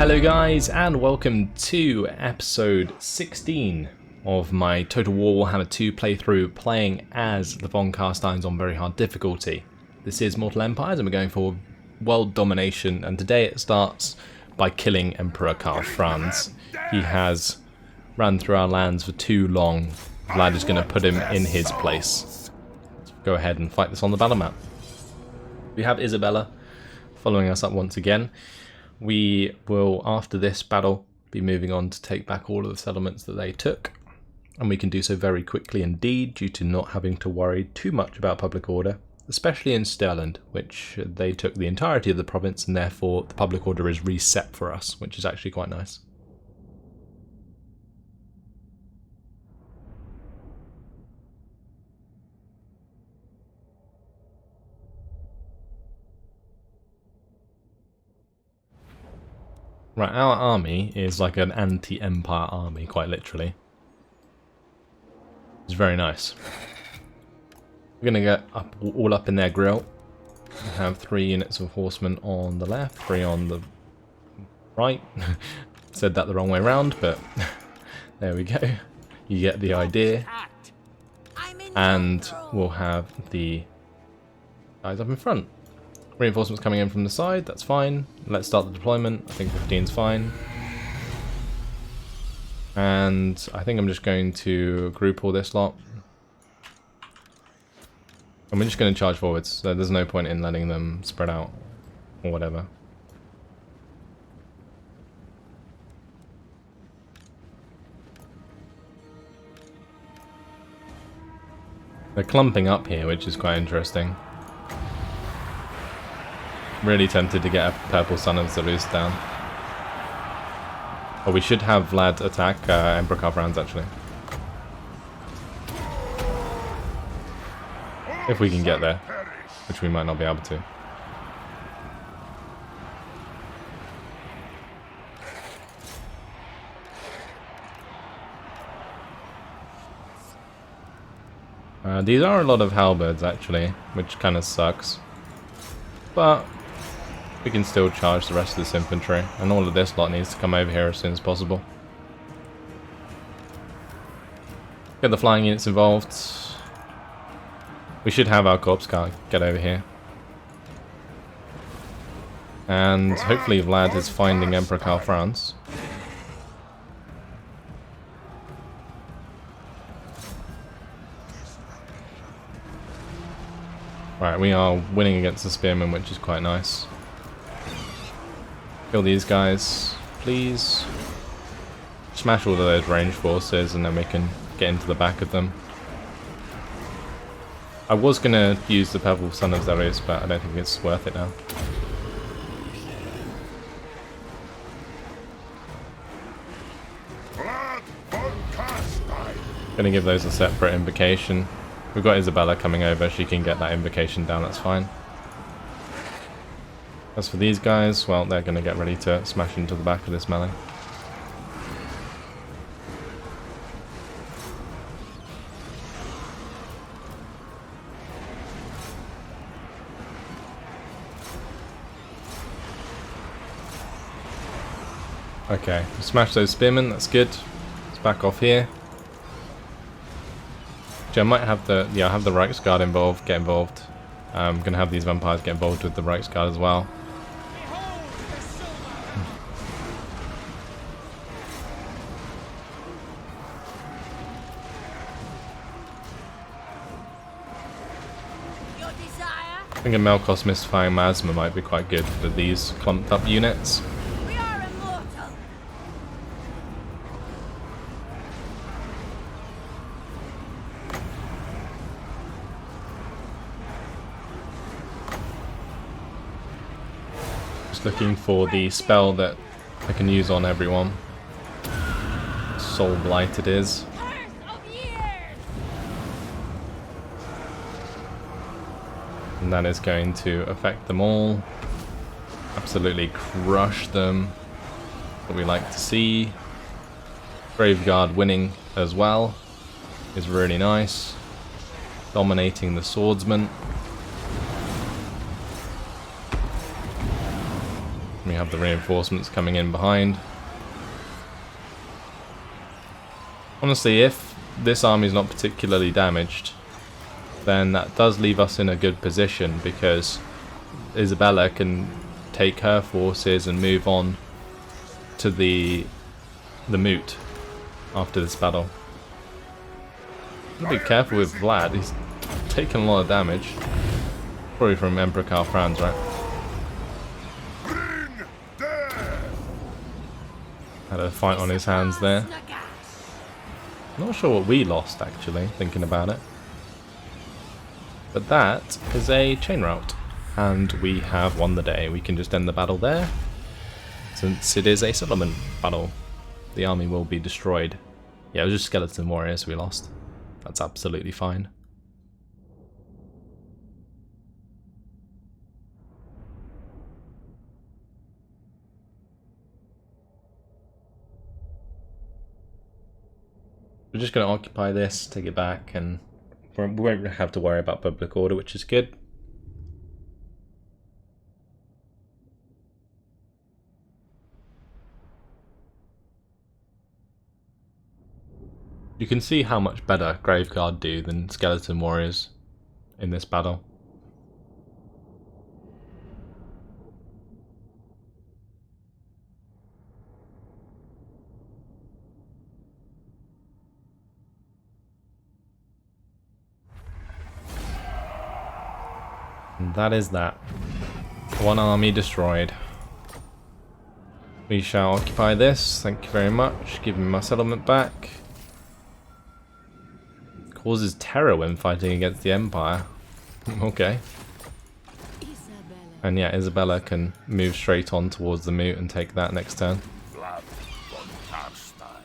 Hello guys, and welcome to episode 16 of my Total War Warhammer 2 playthrough, playing as the Von Carsteins on very hard difficulty. This is Mortal Empires and we're going for world domination, and today it starts by killing Emperor Karl Franz. He has ran through our lands for too long. Vlad is going to put him in his place. Let's go ahead and fight this on the battle map. We have Isabella following us up once again. We will, after this battle, be moving on to take back all of the settlements that they took, and we can do so very quickly indeed due to not having to worry too much about public order, especially in Stirland, which they took the entirety of the province, and therefore the public order is reset for us, which is actually quite nice. Right, our army is like an anti-empire army, quite literally. It's very nice. We're going to get all up in their grill. We have 3 units of horsemen on the left, 3 on the right. Said that the wrong way around, but there we go. You get the idea. And we'll have the guys up in front. Reinforcements coming in from the side, that's fine. Let's start the deployment. I think 15's fine. And I think I'm just going to group all this lot. And we're just going to charge forwards, so there's no point in letting them spread out or whatever. They're clumping up here, which is quite interesting. Really tempted to get a purple Son of Zeus down. Or we should have Vlad attack Emperor Karl Franz actually. If we can get there, which we might not be able to. These are a lot of halberds actually, which kind of sucks. But we can still charge the rest of this infantry, and all of this lot needs to come over here as soon as possible. Get the flying units involved. We should have our corpse guard get over here. And hopefully Vlad is finding Emperor Karl Franz. Right, we are winning against the spearmen, which is quite nice. Kill these guys, please. Smash all of those ranged forces and then we can get into the back of them. I was going to use the purple Son of Zeus, but I don't think it's worth it now. Vlad von Carstein. Gonna give those a separate invocation. We've got Isabella coming over, she can get that invocation down, that's fine. As for these guys, well, they're going to get ready to smash into the back of this melee. Okay, smash those spearmen, that's good. Let's back off here. Actually, I might have the, I have the Reichsguard involved, get involved. I'm going to have these vampires get involved with the Reichsguard as well. I think a Melkos Mystifying Miasma might be quite good for these clumped up units. We are immortal. Just looking for the spell that I can use on everyone. Soul Blight it is. And that is going to affect them all. Absolutely crush them. What we like to see. Graveguard winning as well is really nice. Dominating the swordsman. We have the reinforcements coming in behind. Honestly, if this army is not particularly damaged, then that does leave us in a good position, because Isabella can take her forces and move on to the moot after this battle. Gotta be careful with Vlad, he's taken a lot of damage. Probably from Emperor Karl Franz, right? Had a fight on his hands there. Not sure what we lost, actually, thinking about it. But that is a chain route, and we have won the day. We can just end the battle there, since it is a settlement battle. The army will be destroyed. Yeah, it was just skeleton warriors we lost. That's absolutely fine. We're just going to occupy this, take it back, and we won't have to worry about public order, which is good. You can see how much better Graveguard do than Skeleton Warriors in this battle. And that is that. One army destroyed. We shall occupy this, thank you very much. Give me my settlement back. Causes terror when fighting against the Empire. Okay. And yeah, Isabella can move straight on towards the moot and take that next turn. Vlad von Carstein.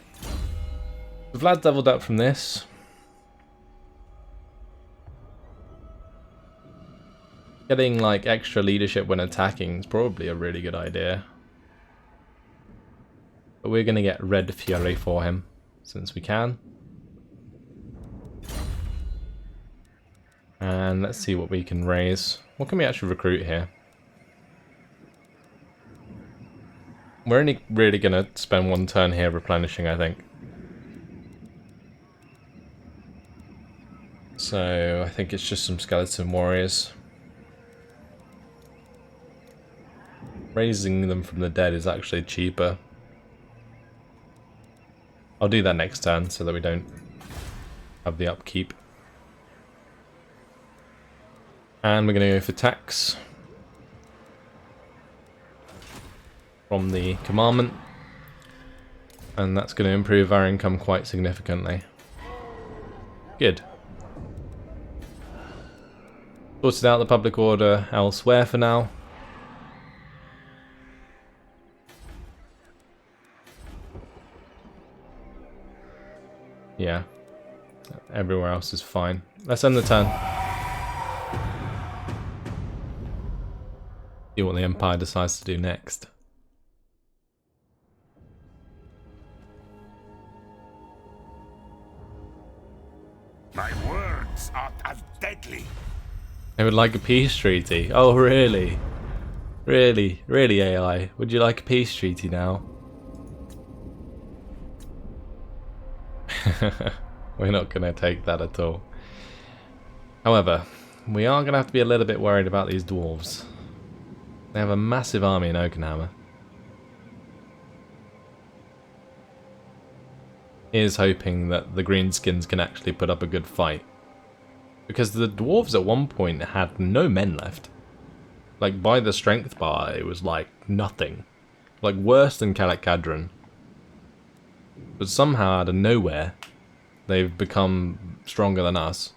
Vlad leveled up from this. Getting like extra leadership when attacking is probably a really good idea. But we're going to get Red Fury for him, since we can. And let's see what we can raise. What can we actually recruit here? We're only really going to spend one turn here replenishing, I think. So I think it's just some skeleton warriors. Raising them from the dead is actually cheaper. I'll do that next turn so that we don't have the upkeep. And we're going to go for tax from the commandment, and that's going to improve our income quite significantly. Good. Sorted out the public order elsewhere for now. Yeah, everywhere else is fine. Let's end the turn. See what the Empire decides to do next. My words are as deadly. They would like a peace treaty. Oh, really? Really? Really, AI? Would you like a peace treaty now? We're not going to take that at all. However, we are going to have to be a little bit worried about these dwarves. They have a massive army in Oakenhammer. Here's hoping that the greenskins can actually put up a good fight. Because the dwarves at one point had no men left. Like, by the strength bar, it was like nothing. Like, worse than Kalak-Kadron. But somehow, out of nowhere, they've become stronger than us.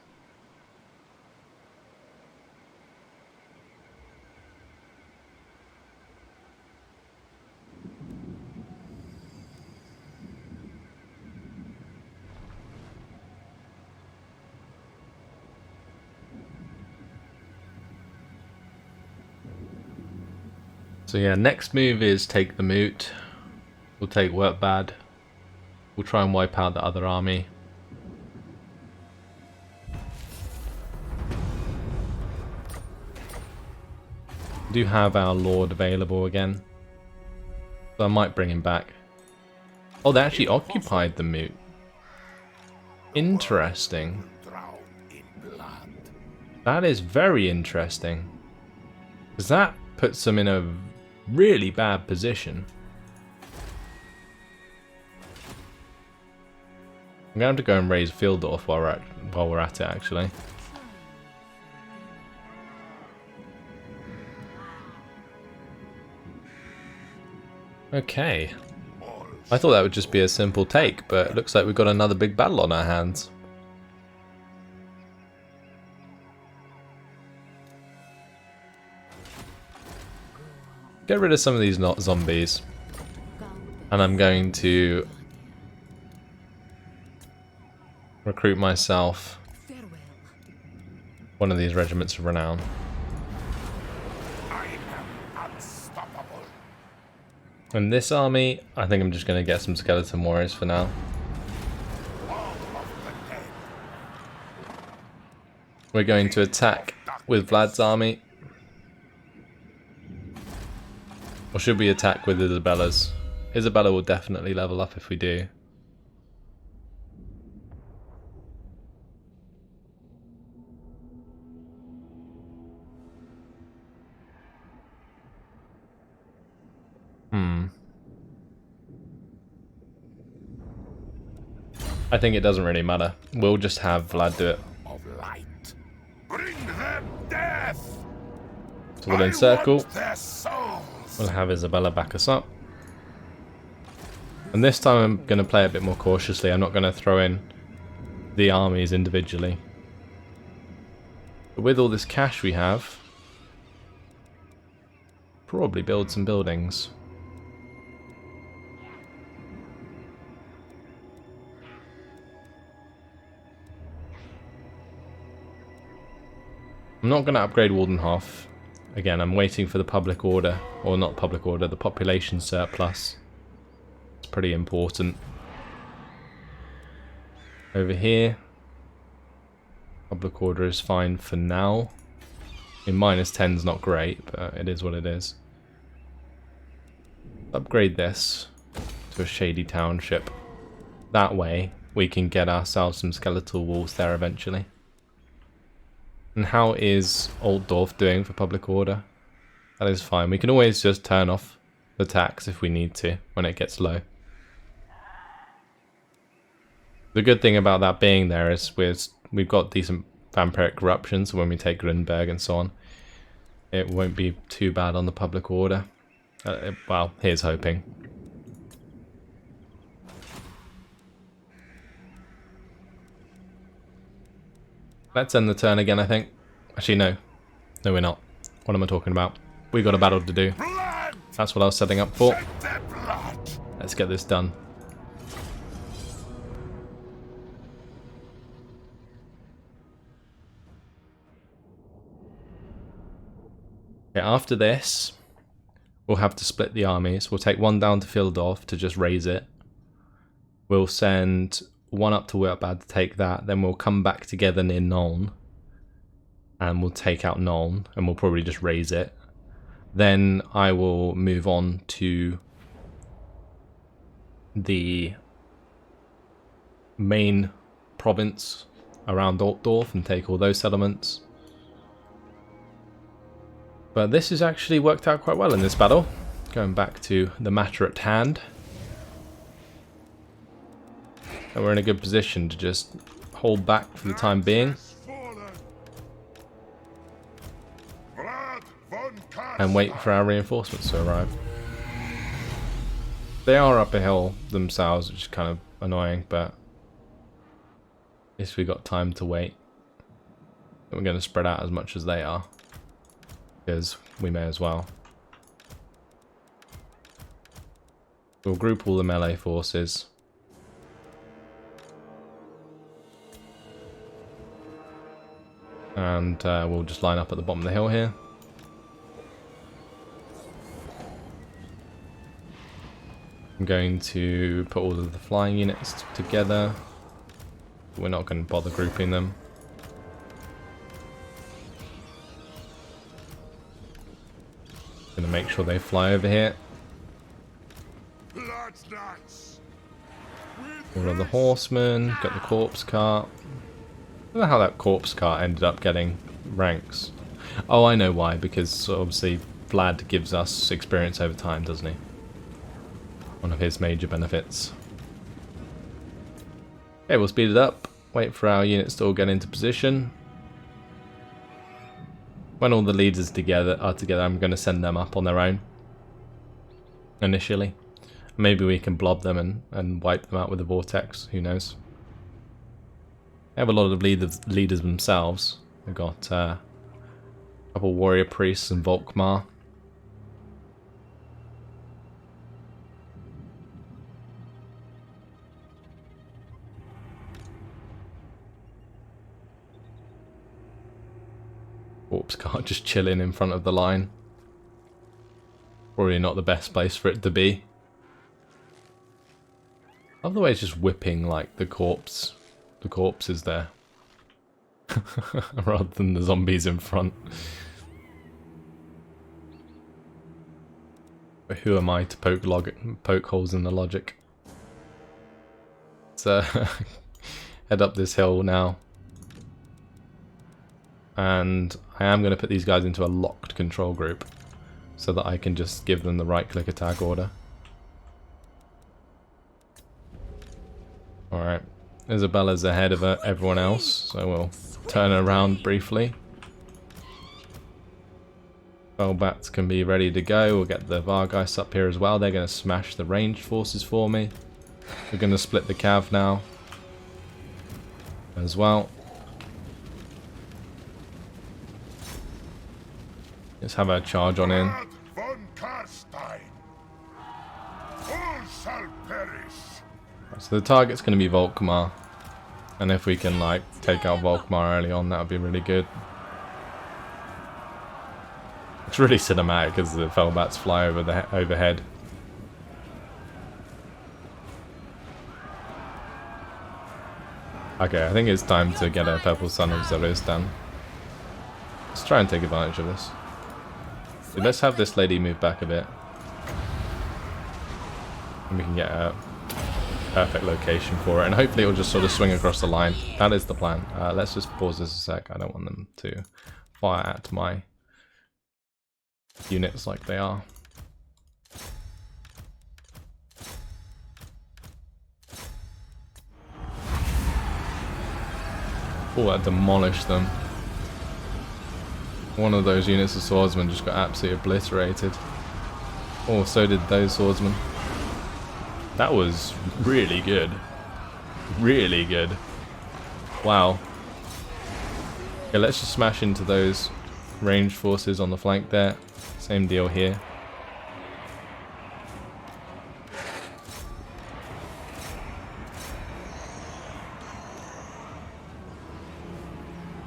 So yeah, next move is take the moot. We'll take Workbad. We'll try and wipe out the other army. We do have our Lord available again. So I might bring him back. Oh, they actually occupied the moot. Interesting. Drown in blood. That is very interesting. Because that puts them in a really bad position. I'm going to have to go and raise Fieldorf while we're at it, actually. Okay. I thought that would just be a simple take, but it looks like we've got another big battle on our hands. Get rid of some of these not zombies. And I'm going to recruit myself one of these regiments of renown. I am unstoppable. And this army, I think I'm just going to get some skeleton warriors for now. We're going to attack with Vlad's army. Or should we attack with Isabella's? Isabella will definitely level up if we do. I think it doesn't really matter. We'll just have Vlad do it. Of light. Bring them death. So we'll encircle. Their souls. We'll have Isabella back us up. And this time I'm going to play a bit more cautiously. I'm not going to throw in the armies individually. But with all this cash we have, probably build some buildings. I'm not going to upgrade Waldenhof. Again, I'm waiting for the public order, or not public order, the population surplus. It's pretty important. Over here, public order is fine for now. In -10's not great, but it is what it is. Upgrade this to a shady township. That way, we can get ourselves some skeletal walls there eventually. And how is Altdorf doing for public order? That is fine. We can always just turn off the tax if we need to when it gets low. The good thing about that being there is we've got decent vampiric corruption, so when we take Grunberg and so on, it won't be too bad on the public order. Well, here's hoping. Let's end the turn again, I think. Actually, no. No, we're not. What am I talking about? We've got a battle to do. Blood. That's what I was setting up for. Shed their blood. Let's get this done. Okay, after this, we'll have to split the armies. We'll take one down to Fieldorf to just raise it. We'll send one up to Wurtbad to take that. Then we'll come back together near Nuln. And we'll take out Nuln. And we'll probably just raise it. Then I will move on to the main province around Altdorf and take all those settlements. But this has actually worked out quite well in this battle. Going back to the matter at hand. And we're in a good position to just hold back for the time being. Vlad von Carstein. And wait for our reinforcements to arrive. They are up a hill themselves, which is kind of annoying, but at least we got time to wait. And we're going to spread out as much as they are. Because we may as well. We'll group all the melee forces. And we'll just line up at the bottom of the hill here. I'm going to put all of the flying units together. We're not going to bother grouping them. Going to make sure they fly over here. That's nuts. All of the horsemen, got the corpse cart. I don't know how that corpse cart ended up getting ranks. Oh, I know why, because obviously Vlad gives us experience over time, doesn't he? One of his major benefits. Okay, we'll speed it up. Wait for our units to all get into position. When all the leaders are together, I'm going to send them up on their own. Initially. Maybe we can blob them and wipe them out with the vortex. Who knows? They have a lot of leaders themselves. They've got a couple warrior priests and Volkmar. Corpse cart just chilling in front of the line. Probably not the best place for it to be. I love the way it's just whipping like the corpses there. Rather than the zombies in front. But who am I to poke holes in the logic? So head up this hill now. And I am going to put these guys into a locked control group so that I can just give them the right click attack order. Alright, Isabella's ahead of everyone else, so we'll turn around briefly. Velbats can be ready to go. We'll get the Vargeist up here as well. They're going to smash the ranged forces for me. We're going to split the cav now as well. Let's have a charge on in. Vlad von Carstein. All shall perish. So the target's going to be Volkmar. And if we can like take out Volkmar early on, that would be really good. It's really cinematic as the Felbats fly over the overhead. Okay, I think it's time to get a Purple Sun of Zelistan. Let's try and take advantage of this. Let's have this lady move back a bit. And we can get a perfect location for it. And hopefully it'll just sort of swing across the line. That is the plan. Let's just pause this a sec. I don't want them to fire at my units like they are. Oh, that demolished them. One of those units of swordsmen just got absolutely obliterated. Oh, so did those swordsmen. That was really good. Really good. Wow. Okay, let's just smash into those ranged forces on the flank there. Same deal here.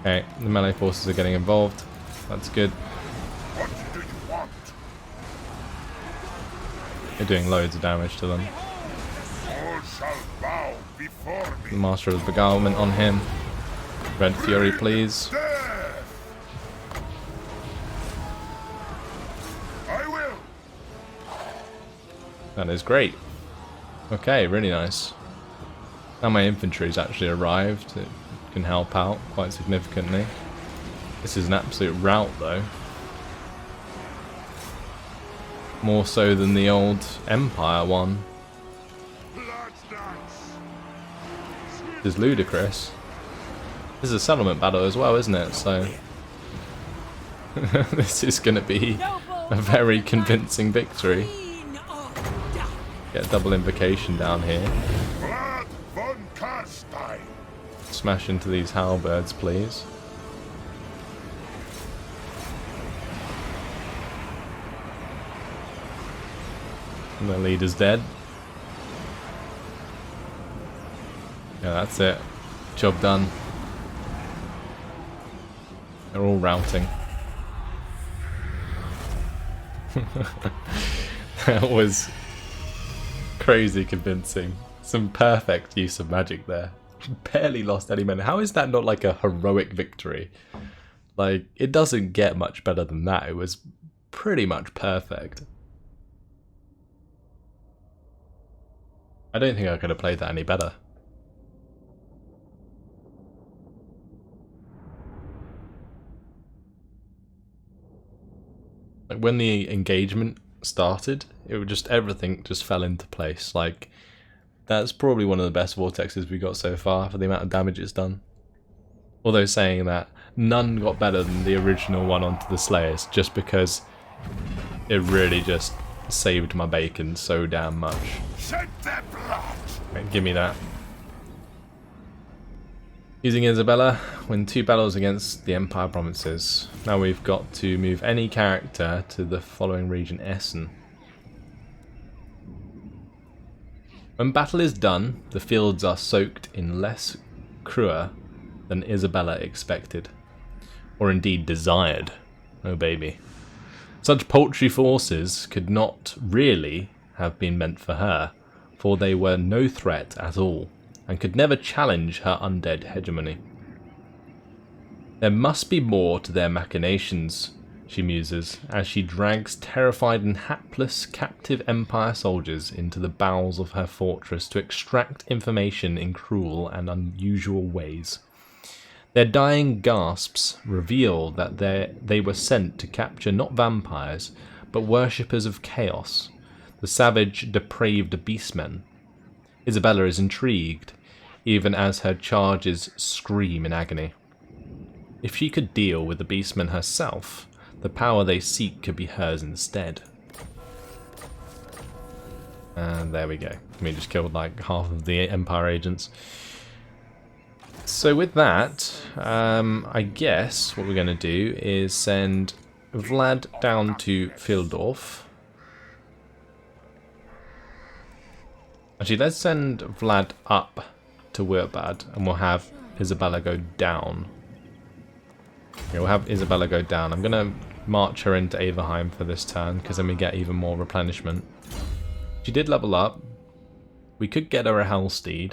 Okay, the melee forces are getting involved. That's good. What do you want? They're doing loads of damage to them. All shall bow before me. The Master of Beguilement on him. Red Fury, please. Death. I will. That is great. Okay, really nice. Now my infantry's actually arrived. It can help out quite significantly. This is an absolute rout though. More so than the old Empire one. This is ludicrous. This is a settlement battle as well, isn't it? So this is going to be a very convincing victory. Get a double invocation down here. Vlad von Carstein. Smash into these halberds, please. And the leader's dead. Yeah, that's it. Job done. They're all routing. That was crazy convincing. Some perfect use of magic there. Barely lost any men. How is that not like a heroic victory? Like, it doesn't get much better than that. It was pretty much perfect. I don't think I could have played that any better. Like when the engagement started, it would just, everything just fell into place. Like, that's probably one of the best vortexes we got so far for the amount of damage it's done. Although saying that, none got better than the original one onto the Slayers, just because it really just saved my bacon so damn much. Shed their blood. Right, give me that. Using Isabella, win 2 battles against the Empire provinces. Now we've got to move any character to the following region, Essen. When battle is done, the fields are soaked in less cruer than Isabella expected, or indeed desired. Oh baby. Such paltry forces could not really have been meant for her, for they were no threat at all, and could never challenge her undead hegemony. There must be more to their machinations, she muses, as she drags terrified and hapless captive Empire soldiers into the bowels of her fortress to extract information in cruel and unusual ways. Their dying gasps reveal that they were sent to capture not vampires, but worshippers of chaos, the savage, depraved beastmen. Isabella is intrigued, even as her charges scream in agony. If she could deal with the beastmen herself, the power they seek could be hers instead. And there we go. We just killed like half of the Empire agents. So with that, I guess what we're going to do is send Vlad down to Fildorf. Actually, let's send Vlad up to Wurbad, and we'll have Isabella go down. Okay, we'll have Isabella go down. I'm going to march her into Averheim for this turn, because then we get even more replenishment. She did level up. We could get her a Hellsteed,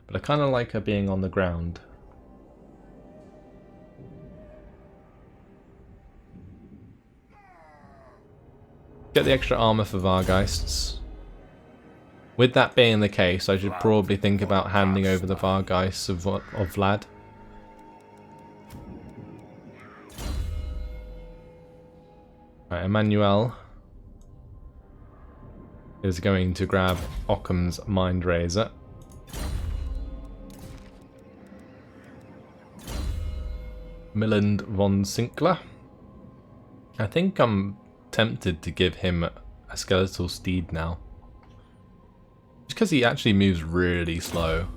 but I kind of like her being on the ground. Get the extra armor for Vargeists. With that being the case, I should probably think about handing over the Vargeists of Vlad. Right, Emmanuel is going to grab Occam's Mind Razor. Milland von Sinkler. I think I'm tempted to give him a skeletal steed now. Just because he actually moves really slow.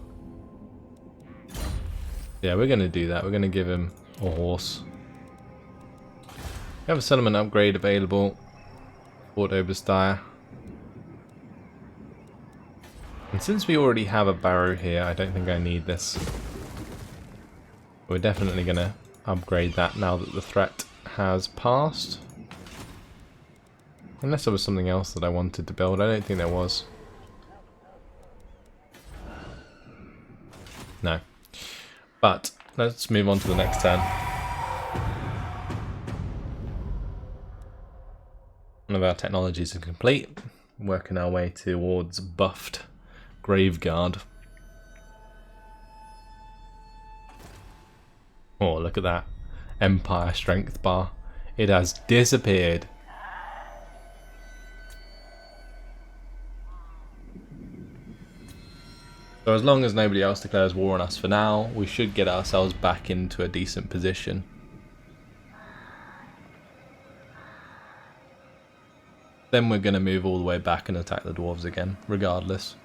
Yeah, we're going to do that. We're going to give him a horse. We have a settlement upgrade available. Fort Obersteyr. And since we already have a barrow here, I don't think I need this. We're definitely going to upgrade that now that the threat has passed. Unless there was something else that I wanted to build. I don't think there was. No. But let's move on to the next turn. One of our technologies is complete. Working our way towards buffed Graveguard. Oh, look at that Empire strength bar. It has disappeared. So as long as nobody else declares war on us for now, we should get ourselves back into a decent position. Then we're going to move all the way back and attack the dwarves again, regardless.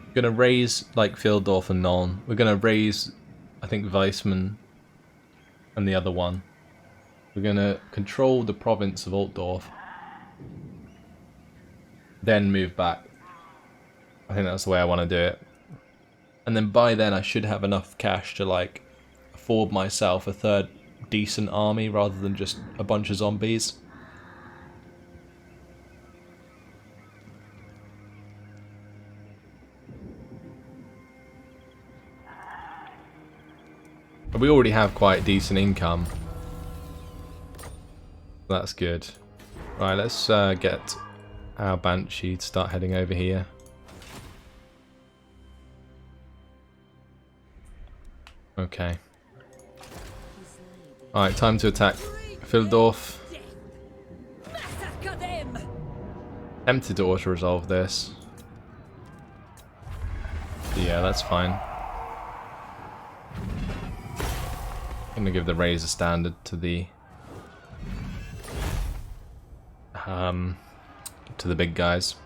We're going to raise like Fildorf and Nuln. We're going to raise, I think, Weissman and the other one. We're going to control the province of Altdorf. Then move back. I think that's the way I want to do it. And then by then I should have enough cash to like afford myself a third decent army rather than just a bunch of zombies. But we already have quite decent income. That's good. Right, let's get our Banshee to start heading over here. Okay. Alright, time to attack Phildorf. Tempted to auto-resolve this. Yeah, that's fine. I'm gonna give the Razor Standard to the big guys.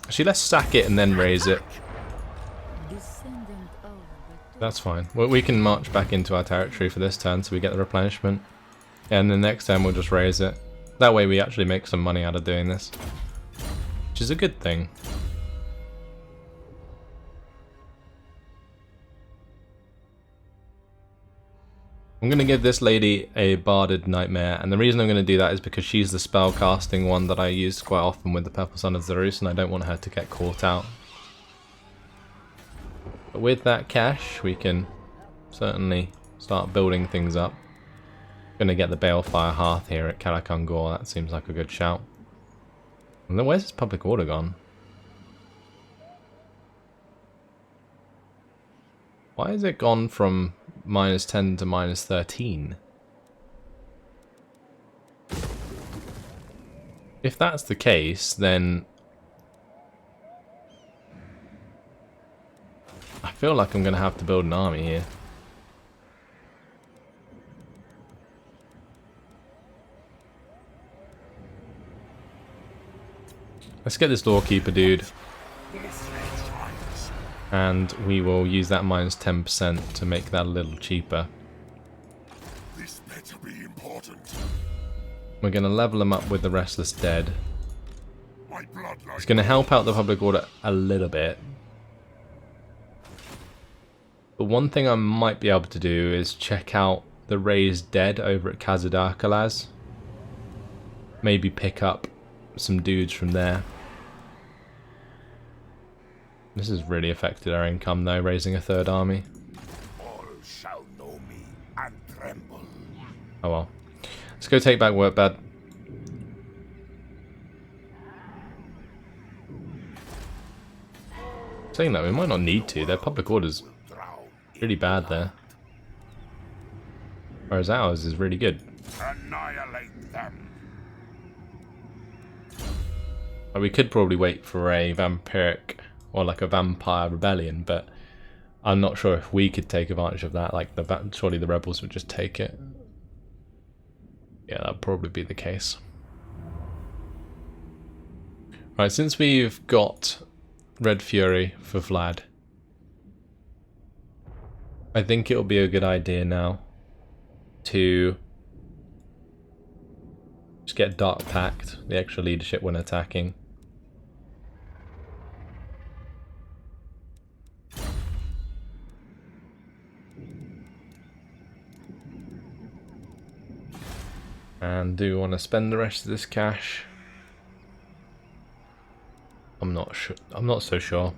Actually, let's sack it and then raise it. That's fine. Well, we can march back into our territory for this turn so we get the replenishment. And the next turn we'll just raise it. That way we actually make some money out of doing this. Which is a good thing. I'm going to give this lady a Barded Nightmare, and the reason I'm going to do that is because she's the spell casting one that I use quite often with the Purple Sun of Zarus, and I don't want her to get caught out. But with that cash, we can certainly start building things up. Going to get the Balefire Hearth here at Kalakungor, that seems like a good shout. And then where's this public order gone? Why has it gone from -10 to -13? If that's the case, then I feel like I'm going to have to build an army here. Let's get this Doorkeeper dude. And we will use that -10% to make that a little cheaper. This better be important. We're going to level him up with the Restless Dead. My bloodline. It's going to help out the public order a little bit. But one thing I might be able to do is check out the Raised Dead over at Kazadarkalaz. Maybe pick up some dudes from there. This has really affected our income though, raising a third army. All shall know me and tremble. Oh well. Let's go take back Workbad. Saying that, we might not need to. Their public order's really bad there. Whereas ours is really good. Annihilate them. We could probably wait for a vampiric or like a vampire rebellion, but I'm not sure if we could take advantage of that. Like surely the rebels would just take it. Yeah, that'd probably be the case. Right, since we've got Red Fury for Vlad, I think it'll be a good idea now to just get Dark Pact, the extra leadership when attacking. And do we want to spend the rest of this cash? I'm not sure. I'm not so sure.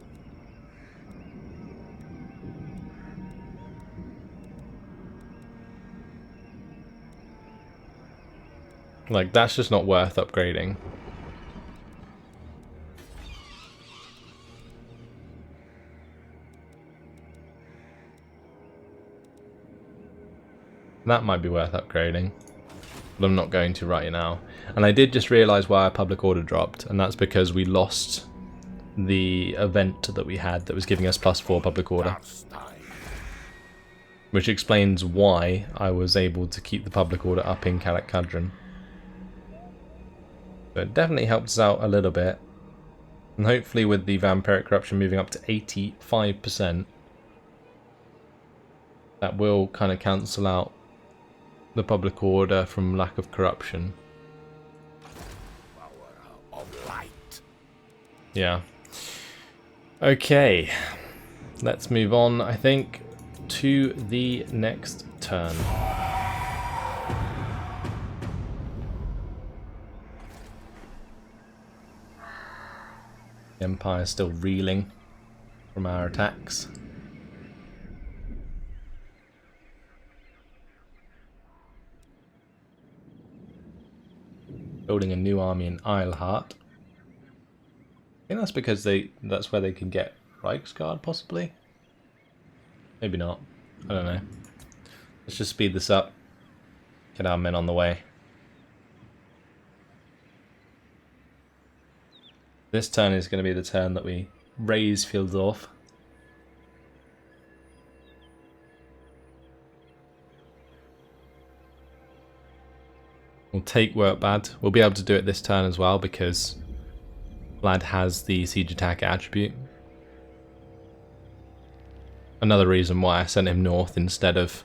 Like, that's just not worth upgrading. That might be worth upgrading, but I'm not going to right now. And I did just realise why our public order dropped, and that's because we lost the event that we had that was giving us +4 public order. Which explains why I was able to keep the public order up in Kalak Kadran. But it definitely helps us out a little bit. And hopefully with the vampiric corruption moving up to 85%, that will kind of cancel out the public order from lack of corruption. Yeah. Okay. Let's move on, I think, to the next turn. The Empire's still reeling from our attacks. building a new army in Eilhart. I think that's because that's where they can get Reichsguard, possibly? Maybe not. I don't know. Let's just speed this up. Get our men on the way. This turn is going to be the turn that we raise Fieldorf. We'll take Workbad. We'll be able to do it this turn as well because Vlad has the siege attack attribute. Another reason why I sent him north instead of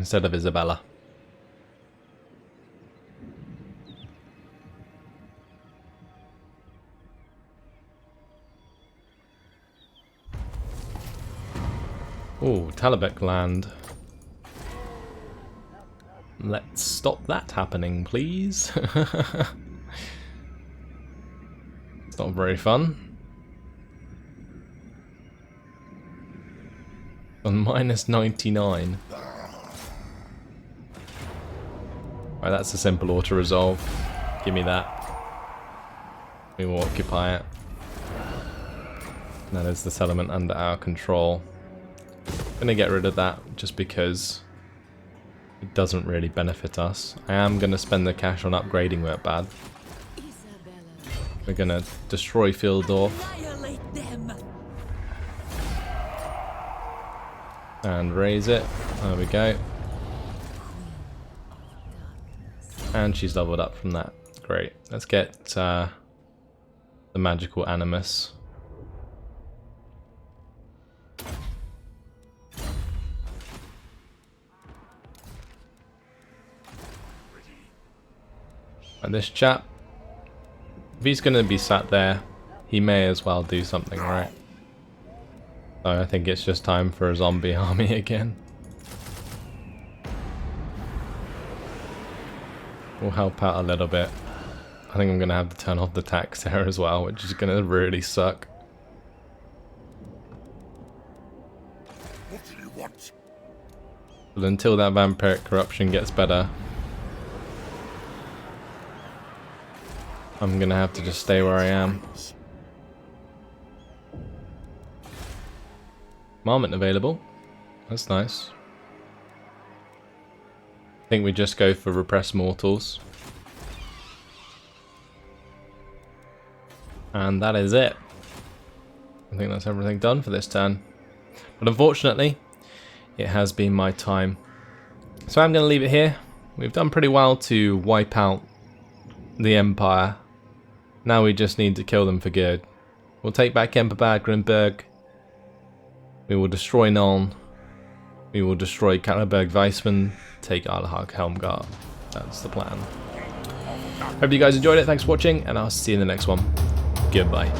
Isabella. Oh, Talabek land. Let's stop that happening, please. It's not very fun. On minus 99. Right, that's a simple auto-resolve. Give me that. We will occupy it. That is the settlement under our control. Gonna get rid of that just because it doesn't really benefit us. I am gonna spend the cash on upgrading Workbad. We're gonna destroy Fieldorf. And raise it. There we go. And she's leveled up from that. Great. Let's get the magical animus. And this chap, if he's going to be sat there, he may as well do something, right? So I think it's just time for a zombie army again. We'll help out a little bit. I think I'm going to have to turn off the tax there as well, which is going to really suck. What do you want? But until that vampiric corruption gets better, I'm going to have to just stay where I am. Marmot available. That's nice. I think we just go for repressed mortals. And that is it. I think that's everything done for this turn. But unfortunately, it has been my time. So I'm going to leave it here. We've done pretty well to wipe out the Empire. Now we just need to kill them for good. We'll take back Emperor Bad Grimberg. We will destroy Nuln. We will destroy Kalleberg Weissman. Take Arlehag Helmgart. That's the plan. Hope you guys enjoyed it. Thanks for watching, and I'll see you in the next one. Goodbye.